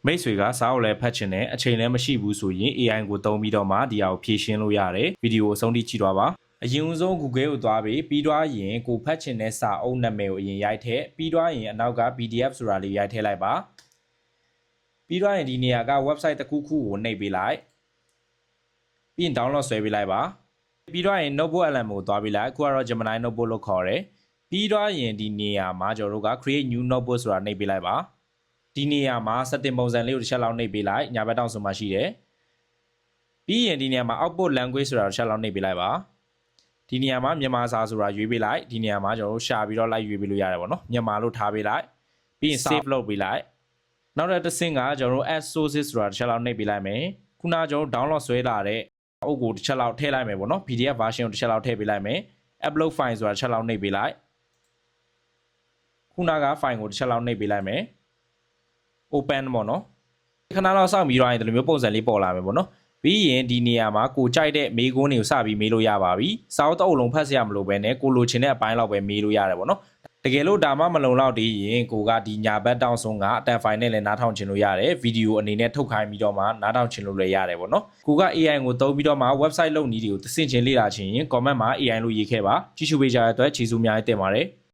မိတ်ဆွေကစာအုပ်လည်းဖတ်ချင်တယ်အချိန်လည်းမရှိဘူးဆိုရင် AI ကိုသုံးပြီးတော့မှဒီဟာကိုဖြည့်ရှင်းလို့ရတယ်ဗီဒီယိုအဆုံးထိကြည့်သွားပါအရင်ဆုံး Google ကိုသွားပြီးတော့ရင်ကိုဖတ်ချင်တဲ့စာအုပ်နာမည်ကိုအရင်ရိုက်ထည့်ပြီးတော့ရင်အနောက်က PDF ဆိုတာလေးရိုက်ထည့်လိုက်ပါပြီးတော့ရင်ဒီနေရာက website တစ်ခုခုကိုနှိပ်ပေးလိုက်ပြီးရင် download ဆွဲပေးလိုက်ပါပြီးတော့ရင် notebook LM ကိုသွားပေးလိုက်အခုကတော့ Gemini notebook လို့ခေါ်တယ်ပြီးတော့ရင်ဒီနေရာမှာကျွန်တော်တို့က create new notebook ဆိုတာနှိပ်ပေးလိုက်ပါဒီနေရာမှာ setting ပုံစံလေးကိုတစ်ချက်လောက်နှိပ်ပေးလိုက်ညာဘက်တောင်ဆိုမှရှိတယ်ပြီးရင်ဒီနေရာမှာ output language ဆိုတာတစ်ချက်လောက်နှိပ်ပေးလိုက်ပါဒီနေရာမှာမြန်မာစာဆိုတာရွေးပေးလိုက်ဒီနေရာမှာကျွန်တော်တို့ရှာပြီးတော့လိုက်ရွေးပေးလို့ရတယ်ပေါ့နော်မြန်မာလို့ထားပေးလိုက်ပြီးရင် save လုပ်ပေးလိုက်နောက်တစ်ဆင့်ကကျွန်တော်တို့ add sources ဆိုတာတစ်ချက်လောက်နှိပ်ပေးလိုက်မယ်ခုနကကျွန်တော်တို့ download ဆွဲလာတဲ့အုပ်ကိုတစ်ချက်လောက်ထည့်လိုက်မယ်ပေါ့နော် PDF version ကိုတစ်ချက်လောက်ထည့်ပေးလိုက်မယ် upload file ဆိုတာတစ်ချက်လောက်နှိပ်ပေးလိုက်ခုနက file ကိုတစ်ချက်လောက်နှိပ်ပေးလိုက်မယ် open ပေါ့နော်ခဏလောက်စောင့်ပြီးတော့ရင်ဒီလိုမျိုးပုံစံလေးပေါ်လာမယ်ပေါ့နော်ပြီးရင်ဒီနေရာမှာကိုကြိုက်တဲ့မေးခွန်းတွေကိုစပြီးမေးလို့ရပါပြီစာအုပ်တစ်အုပ်လုံးဖတ်စရာမလိုဘဲနဲ့ကိုလိုချင်တဲ့အပိုင်းလောက်ပဲမေးလို့ရတယ်ပေါ့နော်တကယ်လို့ဒါမှမလုံလောက်သေးရင်ကိုကဒီညာဘက်တောင်ဆုံးကအတန်ဖိုင်နဲ့လည်းနားထောင်ချင်လို့ရတယ်ဗီဒီယိုအနေနဲ့ထုတ်ခိုင်းပြီးတော့မှနားထောင်ချင်လို့လည်းရတယ်ပေါ့နော်ကိုက AI ကိုသုံးပြီးတော့မှ website လုပ်နည်းတွေကိုသင်ချင်းလေ့လာချင်ရင် comment မှာ AI လို့ရေးခဲ့ပါကြည့်ရှုပေးကြတဲ့အတွက်ကျေးဇူးအများကြီးတင်ပါတယ်